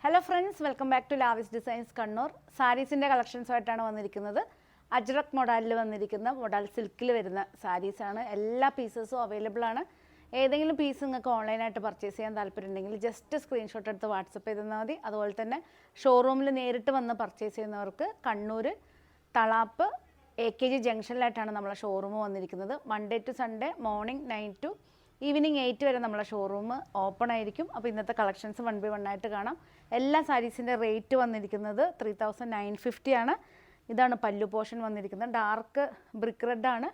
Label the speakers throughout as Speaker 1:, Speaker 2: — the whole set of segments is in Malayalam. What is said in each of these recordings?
Speaker 1: Hello friends, welcome back to Lavis designs Kannur. സാരീസിൻ്റെ കളക്ഷൻസുമായിട്ടാണ് വന്നിരിക്കുന്നത്. അജ്രക് മോഡലിൽ വന്നിരിക്കുന്ന മോഡൽ സിൽക്കിൽ വരുന്ന സാരീസാണ്. എല്ലാ പീസസും അവൈലബിൾ ആണ്. ഏതെങ്കിലും പീസ് നിങ്ങൾക്ക് ഓൺലൈനായിട്ട് പർച്ചേസ് ചെയ്യാൻ താല്പര്യമുണ്ടെങ്കിൽ ജസ്റ്റ് സ്ക്രീൻഷോട്ട് എടുത്ത് വാട്സപ്പ് ചെയ്ത് തന്നാൽ മതി. അതുപോലെ തന്നെ ഷോറൂമിൽ നേരിട്ട് വന്ന് പർച്ചേസ് ചെയ്യുന്നവർക്ക് കണ്ണൂർ തളാപ്പ് AKG ജംഗ്ഷനിലായിട്ടാണ് നമ്മളെ ഷോറൂം വന്നിരിക്കുന്നത്. Monday to Sunday morning 9 to evening 8 വരെ നമ്മളെ ഷോറൂം ഓപ്പൺ ആയിരിക്കും. അപ്പോൾ ഇന്നത്തെ കളക്ഷൻസ് 1 by 1 ആയിട്ട് കാണാം. എല്ലാ സാരീസിൻ്റെ റേറ്റ് വന്നിരിക്കുന്നത് 3950 ആണ്. ഇതാണ് പല്ലു പോർഷൻ വന്നിരിക്കുന്നത്. ഡാർക്ക് ബ്രിക്ക് റെഡാണ്.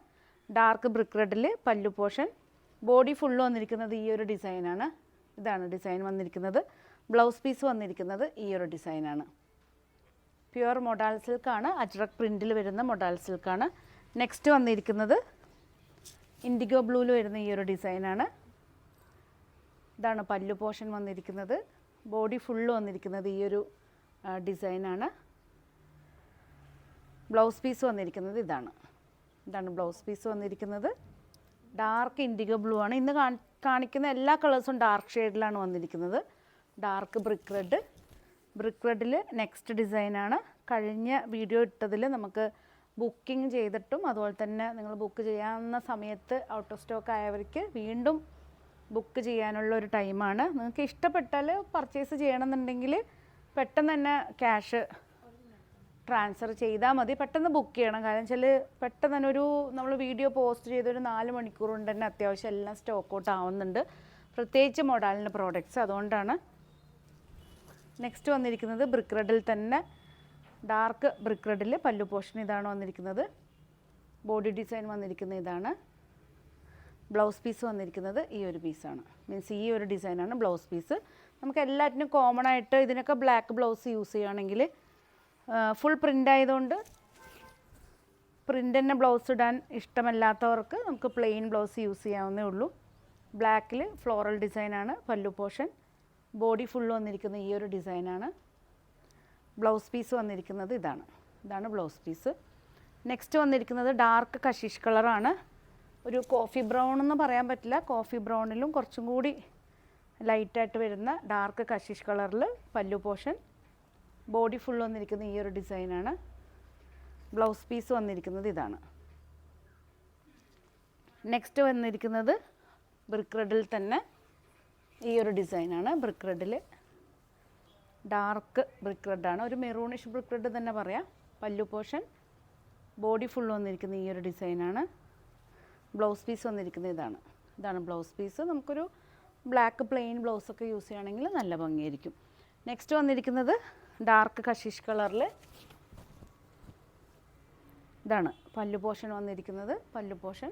Speaker 1: ഡാർക്ക് ബ്രിക്ക് റെഡിൽ പല്ലു പോർഷൻ. ബോഡി ഫുള്ള് വന്നിരിക്കുന്നത് ഈ ഒരു ഡിസൈനാണ്. ഇതാണ് ഡിസൈൻ വന്നിരിക്കുന്നത്. ബ്ലൗസ് പീസ് വന്നിരിക്കുന്നത് ഈ ഒരു ഡിസൈനാണ്. പ്യുവർ മൊഡാൽ സിൽക്കാണ്. അജ്രക് പ്രിൻറ്റിൽ വരുന്ന മൊഡാൽ സിൽക്കാണ്. നെക്സ്റ്റ് വന്നിരിക്കുന്നത് ഇൻഡിഗോ ബ്ലൂവിൽ വരുന്ന ഈ ഒരു ഡിസൈനാണ്. ഇതാണ് പല്ലു പോർഷൻ വന്നിരിക്കുന്നത്. ബോഡി ഫുള്ള് വന്നിരിക്കുന്നത് ഈ ഒരു ഡിസൈനാണ്. ബ്ലൗസ് പീസ് വന്നിരിക്കുന്നത് ഇതാണ്. ബ്ലൗസ് പീസ് വന്നിരിക്കുന്നത്. ഡാർക്ക് ഇൻഡിഗോ ബ്ലൂ ആണ്. ഇന്ന് കാണിക്കുന്ന എല്ലാ കളേഴ്സും ഡാർക്ക് ഷെയ്ഡിലാണ് വന്നിരിക്കുന്നത്. Dark brick red. ബ്രിക്ക് റെഡിൽ നെക്സ്റ്റ് ഡിസൈനാണ്. കഴിഞ്ഞ വീഡിയോ ഇട്ടതിൽ നമുക്ക് ബുക്കിംഗ് ചെയ്തിട്ടും അതുപോലെ തന്നെ നിങ്ങൾ ബുക്ക് ചെയ്യാവുന്ന സമയത്ത് ഔട്ട് ഓഫ് സ്റ്റോക്ക് ആയവർക്ക് വീണ്ടും ബുക്ക് ചെയ്യാനുള്ള ഒരു ടൈമാണ്. നിങ്ങൾക്ക് ഇഷ്ടപ്പെട്ടാൽ പർച്ചേസ് ചെയ്യണമെന്നുണ്ടെങ്കിൽ പെട്ടെന്ന് തന്നെ ക്യാഷ് ട്രാൻസ്ഫർ ചെയ്താൽ മതി. പെട്ടെന്ന് ബുക്ക് ചെയ്യണം. കാരണം വെച്ചാൽ പെട്ടെന്ന് തന്നെ നമ്മൾ വീഡിയോ പോസ്റ്റ് ചെയ്തൊരു 4 മണിക്കൂർ കൊണ്ട് തന്നെ അത്യാവശ്യം എല്ലാം സ്റ്റോക്ക് ഔട്ട് ആവുന്നുണ്ട്, പ്രത്യേകിച്ച് മൊഡാലിൻ്റെ പ്രോഡക്റ്റ്സ്. അതുകൊണ്ടാണ്. നെക്സ്റ്റ് വന്നിരിക്കുന്നത് ബ്രിക്ക് റെഡിൽ തന്നെ ഡാർക്ക് ബ്രിക്ക് റെഡിൽ പല്ലു പോർഷൻ ഇതാണ് വന്നിരിക്കുന്നത്. ബോഡി ഡിസൈൻ വന്നിരിക്കുന്നത് ഇതാണ്. ബ്ലൗസ് പീസ് വന്നിരിക്കുന്നത് ഈ ഒരു പീസാണ്. മീൻസ് ഈ ഒരു ഡിസൈനാണ് ബ്ലൗസ് പീസ്. നമുക്ക് എല്ലാറ്റിനും കോമൺ ആയിട്ട് ഇതിനൊക്കെ ബ്ലാക്ക് ബ്ലൗസ് യൂസ് ചെയ്യുകയാണെങ്കിൽ ഫുൾ പ്രിൻ്റ് ആയതുകൊണ്ട് പ്രിൻ്റ് തന്നെ ബ്ലൗസ് ഇടാൻ ഇഷ്ടമല്ലാത്തവർക്ക് നമുക്ക് പ്ലെയിൻ ബ്ലൗസ് യൂസ് ചെയ്യാവുന്നേ ഉള്ളൂ. ബ്ലാക്കിൽ ഫ്ലോറൽ ഡിസൈനാണ് പല്ലു പോർഷൻ. ബോഡി ഫുൾ വന്നിരിക്കുന്ന ഈ ഒരു ഡിസൈനാണ്. ബ്ലൗസ് പീസ് വന്നിരിക്കുന്നത് ഇതാണ് ബ്ലൗസ് പീസ്. നെക്സ്റ്റ് വന്നിരിക്കുന്നത് ഡാർക്ക് കഷീഷ് കളറാണ്. ഒരു കോഫി ബ്രൗൺ എന്ന് പറയാൻ പറ്റില്ല, കോഫി ബ്രൗണിലും കുറച്ചും കൂടി ലൈറ്റായിട്ട് വരുന്ന ഡാർക്ക് കഷീഷ് കളറിൽ പല്ലു പോർഷൻ. ബോഡി ഫുൾ വന്നിരിക്കുന്ന ഈ ഒരു ഡിസൈനാണ്. ബ്ലൗസ് പീസ് വന്നിരിക്കുന്നത് ഇതാണ്. നെക്സ്റ്റ് വന്നിരിക്കുന്നത് ബ്രിക്ക് റെഡിൽ തന്നെ ഈ ഒരു ഡിസൈനാണ്. ബ്രിക്ക് റെഡിൽ ഡാർക്ക് ബ്രിക്ക് റെഡാണ്. ഒരു മെറൂണിഷ് ബ്രിക്ക് റെഡ് തന്നെ പറയാം. പല്ലു പോർഷൻ. ബോഡി ഫുൾ വന്നിരിക്കുന്ന ഈ ഒരു ഡിസൈനാണ്. ബ്ലൗസ് പീസ് വന്നിരിക്കുന്നത് ഇതാണ് ബ്ലൗസ് പീസ്. നമുക്കൊരു ബ്ലാക്ക് പ്ലെയിൻ ബ്ലൗസൊക്കെ യൂസ് ചെയ്യുകയാണെങ്കിൽ നല്ല ഭംഗിയായിരിക്കും. നെക്സ്റ്റ് വന്നിരിക്കുന്നത് ഡാർക്ക് കഷീഷ് കളറിൽ ഇതാണ് പല്ലു പോർഷൻ വന്നിരിക്കുന്നത്. പല്ലു പോർഷൻ.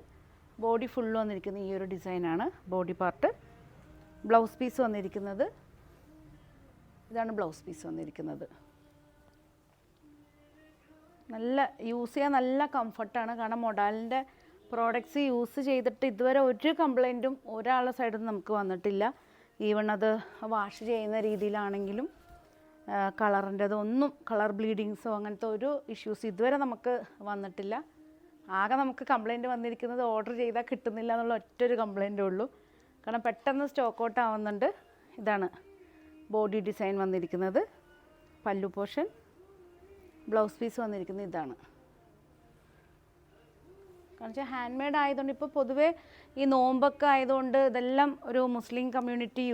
Speaker 1: ബോഡി ഫുള്ള് വന്നിരിക്കുന്ന ഈ ഒരു ഡിസൈനാണ് ബോഡി പാർട്ട്. ബ്ലൗസ് പീസ് വന്നിരിക്കുന്നത് ഇതാണ്. ബ്ലൗസ് പീസ് വന്നിരിക്കുന്നത് നല്ല യൂസ് ചെയ്യാൻ നല്ല കംഫർട്ടാണ്. കാരണം മൊഡാലിൻ്റെ പ്രോഡക്റ്റ്സ് യൂസ് ചെയ്തിട്ട് ഇതുവരെ ഒരു കംപ്ലൈൻറ്റും ഒരാളുടെ സൈഡിൽ നിന്ന് നമുക്ക് വന്നിട്ടില്ല. ഈവൺ അത് വാഷ് ചെയ്യുന്ന രീതിയിലാണെങ്കിലും കളറിൻ്റെത് ഒന്നും കളർ ബ്ലീഡിങ്സോ അങ്ങനത്തെ ഒരു ഇഷ്യൂസ് ഇതുവരെ നമുക്ക് വന്നിട്ടില്ല. ആകെ നമുക്ക് കംപ്ലൈൻറ്റ് വന്നിരിക്കുന്നത് ഓർഡർ ചെയ്താൽ കിട്ടുന്നില്ല എന്നുള്ള ഒറ്റൊരു കംപ്ലൈൻറ്റേ ഉള്ളൂ. കാരണം പെട്ടെന്ന് സ്റ്റോക്ക് ഔട്ട് ആവുന്നുണ്ട്. ഇതാണ് ബോഡി ഡിസൈൻ വന്നിരിക്കുന്നത്. പല്ലു പോർഷൻ. ബ്ലൗസ് പീസ് വന്നിരിക്കുന്നത് ഇതാണ്. കാരണം വെച്ചാൽ ഹാൻഡ് മെയ്ഡ് ആയതുകൊണ്ട് ഇപ്പോൾ പൊതുവേ ഈ നോമ്പൊക്കെ ആയതുകൊണ്ട് ഇതെല്ലാം ഒരു മുസ്ലിം കമ്മ്യൂണിറ്റി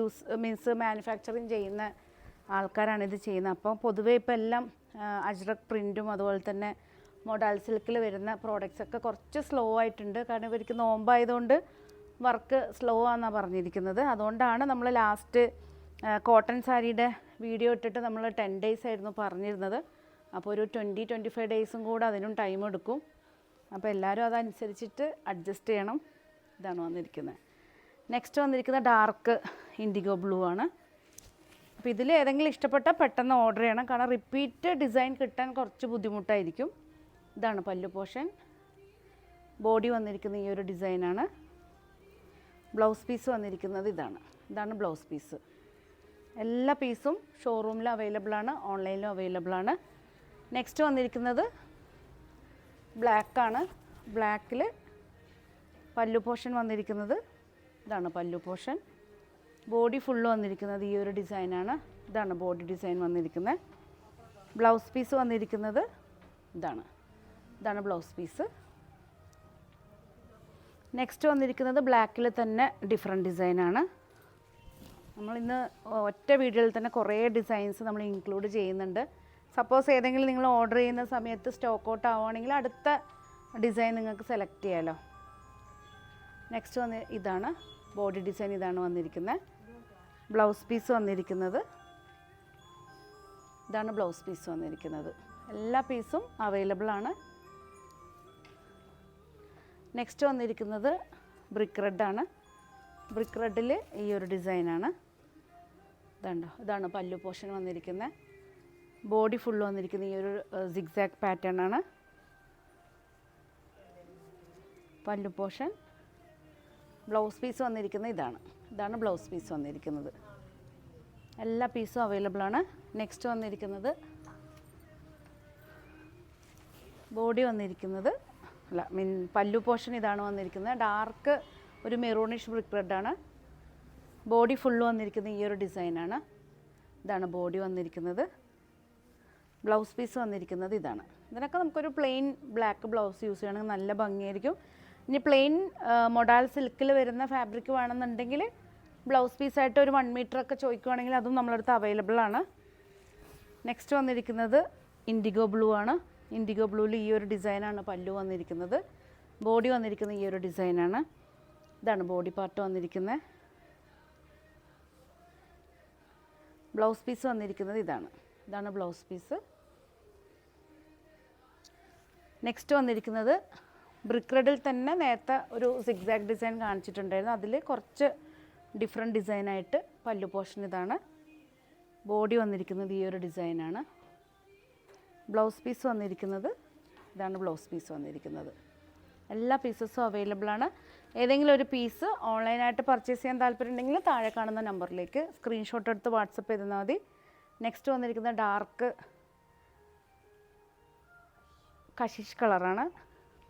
Speaker 1: മീൻസ് മാനുഫാക്ചറിങ് ചെയ്യുന്ന ആൾക്കാരാണ് ഇത് ചെയ്യുന്നത്. അപ്പോൾ പൊതുവേ ഇപ്പോൾ എല്ലാം അജ്രക് പ്രിൻറ്റും അതുപോലെ തന്നെ മൊഡാൽ സിൽക്കിൽ വരുന്ന പ്രോഡക്റ്റ്സ് ഒക്കെ കുറച്ച് സ്ലോ ആയിട്ടുണ്ട്. കാരണം ഇവർക്ക് നോമ്പായതുകൊണ്ട് വർക്ക് സ്ലോ ആണെന്നാണ് പറഞ്ഞിരിക്കുന്നത്. അതുകൊണ്ടാണ് നമ്മൾ ലാസ്റ്റ് കോട്ടൺ സാരിയുടെ വീഡിയോ ഇട്ടിട്ട് നമ്മൾ 10 days ആയിരുന്നു പറഞ്ഞിരുന്നത്. അപ്പോൾ ഒരു 20-25 ഡേയ്സും കൂടെ അതിനും ടൈം എടുക്കും. അപ്പോൾ എല്ലാവരും അതനുസരിച്ചിട്ട് അഡ്ജസ്റ്റ് ചെയ്യണം. ഇതാണ് വന്നിരിക്കുന്നത്. നെക്സ്റ്റ് വന്നിരിക്കുന്നത് ഡാർക്ക് ഇൻഡിഗോ ബ്ലൂ ആണ്. അപ്പോൾ ഇതിൽ ഏതെങ്കിലും ഇഷ്ടപ്പെട്ടാൽ പെട്ടെന്ന് ഓർഡർ ചെയ്യണം. കാരണം റിപ്പീറ്റ് ഡിസൈൻ കിട്ടാൻ കുറച്ച് ബുദ്ധിമുട്ടായിരിക്കും. ഇതാണ് പല്ലു പോർഷൻ. ബോഡി വന്നിരിക്കുന്ന ഈ ഒരു ഡിസൈനാണ്. ബ്ലൗസ് പീസ് വന്നിരിക്കുന്നത് ഇതാണ് ബ്ലൗസ് പീസ്. എല്ലാ പീസും ഷോറൂമിൽ അവൈലബിൾ ആണ്, ഓൺലൈനിലും അവൈലബിൾ ആണ്. നെക്സ്റ്റ് വന്നിരിക്കുന്നത് ബ്ലാക്കാണ്. ബ്ലാക്കിൽ പല്ലു പോർഷൻ വന്നിരിക്കുന്നത് ഇതാണ് പല്ലു പോർഷൻ. ബോഡി ഫുള്ള് വന്നിരിക്കുന്നത് ഈ ഒരു ഡിസൈനാണ്. ഇതാണ് ബോഡി ഡിസൈൻ വന്നിരിക്കുന്നത്. ബ്ലൗസ് പീസ് വന്നിരിക്കുന്നത് ഇതാണ് ബ്ലൗസ് പീസ്. നെക്സ്റ്റ് വന്നിരിക്കുന്നത് ബ്ലാക്കിൽ തന്നെ ഡിഫറെൻറ്റ് ഡിസൈനാണ്. നമ്മളിന്ന് ഒറ്റ വീഡിയോയിൽ തന്നെ കുറേ ഡിസൈൻസ് നമ്മൾ ഇൻക്ലൂഡ് ചെയ്യുന്നുണ്ട്. സപ്പോസ് ഏതെങ്കിലും നിങ്ങൾ ഓർഡർ ചെയ്യുന്ന സമയത്ത് സ്റ്റോക്ക് ഔട്ട് ആവുകയാണെങ്കിൽ അടുത്ത ഡിസൈൻ നിങ്ങൾക്ക് സെലക്ട് ചെയ്യാമല്ലോ. നെക്സ്റ്റ് ഇതാണ് ബോഡി ഡിസൈൻ, ഇതാണ് വന്നിരിക്കുന്നത്. ബ്ലൗസ് പീസ് വന്നിരിക്കുന്നത് ഇതാണ് ബ്ലൗസ് പീസ് വന്നിരിക്കുന്നത്. എല്ലാ പീസും അവൈലബിൾ ആണ്. നെക്സ്റ്റ് വന്നിരിക്കുന്നത് ബ്രിക്ക് റെഡാണ്. ബ്രിക്ക് റെഡിൽ ഈ ഒരു ഡിസൈനാണ്. ഇതാണ് പല്ലു പോർഷൻ വന്നിരിക്കുന്നത്. ബോഡി ഫുള്ള് വന്നിരിക്കുന്ന ഈ ഒരു സിഗ്സാഗ് പാറ്റേൺ ആണ് പല്ലു പോർഷൻ. ബ്ലൗസ് പീസ് വന്നിരിക്കുന്നത് ഇതാണ് ബ്ലൗസ് പീസ് വന്നിരിക്കുന്നത്. എല്ലാ പീസും അവൈലബിൾ ആണ്. നെക്സ്റ്റ് വന്നിരിക്കുന്നത് ബോഡി വന്നിരിക്കുന്നത് പല്ലു പോർഷൻ ഇതാണ് വന്നിരിക്കുന്നത്. ഡാർക്ക് ഒരു മെറൂണിഷ് ബ്രിക്ക് റെഡാണ്. ബോഡി ഫുള്ള് വന്നിരിക്കുന്ന ഈ ഒരു ഡിസൈനാണ്. ഇതാണ് ബോഡി വന്നിരിക്കുന്നത്. ബ്ലൗസ് പീസ് വന്നിരിക്കുന്നത് ഇതാണ്. ഇതിനൊക്കെ നമുക്കൊരു പ്ലെയിൻ ബ്ലാക്ക് ബ്ലൗസ് യൂസ് ചെയ്യണമെങ്കിൽ നല്ല ഭംഗിയായിരിക്കും. ഇനി പ്ലെയിൻ മൊഡാൽ സിൽക്കിൽ വരുന്ന ഫാബ്രിക് വേണമെന്നുണ്ടെങ്കിൽ ബ്ലൗസ് പീസായിട്ട് ഒരു 1 മീറ്ററൊക്കെ ചോദിക്കുകയാണെങ്കിൽ അതും നമ്മളടുത്ത് അവൈലബിൾ ആണ്. നെക്സ്റ്റ് വന്നിരിക്കുന്നത് ഇൻഡിഗോ ബ്ലൂ ആണ്. ഇൻഡിഗോ ബ്ലൂവിൽ ഈ ഒരു ഡിസൈനാണ് പല്ലു വന്നിരിക്കുന്നത്. ബോഡി വന്നിരിക്കുന്നത് ഈ ഒരു ഡിസൈനാണ്. ഇതാണ് ബോഡി പാർട്ട് വന്നിരിക്കുന്നത്. ബ്ലൗസ് പീസ് വന്നിരിക്കുന്നത് ഇതാണ് ബ്ലൗസ് പീസ്. നെക്സ്റ്റ് വന്നിരിക്കുന്നത് ബ്രിക്ക് റെഡിൽ തന്നെ നേരത്തെ ഒരു സിഗ്സാഗ് ഡിസൈൻ കാണിച്ചിട്ടുണ്ടായിരുന്നു. അതിൽ കുറച്ച് ഡിഫറെൻറ്റ് ഡിസൈനായിട്ട് പല്ലു പോർഷൻ ഇതാണ്. ബോഡി വന്നിരിക്കുന്നത് ഈ ഒരു ഡിസൈനാണ്. ബ്ലൗസ് പീസ് വന്നിരിക്കുന്നത് ഇതാണ് ബ്ലൗസ് പീസ് വന്നിരിക്കുന്നത്. എല്ലാ പീസസും അവൈലബിൾ ആണ്. ഏതെങ്കിലും ഒരു പീസ് ഓൺലൈനായിട്ട് പർച്ചേസ് ചെയ്യാൻ താല്പര്യമുണ്ടെങ്കിൽ താഴെ കാണുന്ന നമ്പറിലേക്ക് സ്ക്രീൻഷോട്ട് എടുത്ത് വാട്സപ്പ് ചെയ്താൽ മതി. നെക്സ്റ്റ് വന്നിരിക്കുന്ന ഡാർക്ക് കശിഷ് കളറാണ്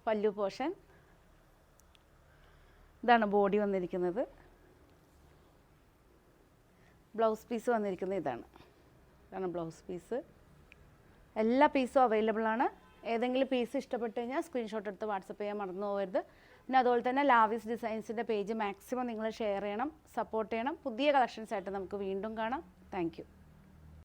Speaker 1: പല്ലു പോർഷൻ. ഇതാണ് ബോഡി വന്നിരിക്കുന്നത്. ബ്ലൗസ് പീസ് വന്നിരിക്കുന്നത് ഇതാണ് ബ്ലൗസ് പീസ്. എല്ലാ പീസും അവൈലബിൾ ആണ്. ഏതെങ്കിലും പീസ് ഇഷ്ടപ്പെട്ട് കഴിഞ്ഞാൽ സ്ക്രീൻഷോട്ട് എടുത്ത് വാട്സപ്പ് ചെയ്യാൻ മറന്നു പോകരുത്. പിന്നെ അതുപോലെ തന്നെ ലാവിസ് ഡിസൈൻസിൻ്റെ പേജ് മാക്സിമം നിങ്ങൾ ഷെയർ ചെയ്യണം, സപ്പോർട്ട് ചെയ്യണം. പുതിയ കളക്ഷൻസ് ആയിട്ട് നമുക്ക് വീണ്ടും കാണാം. Thank you.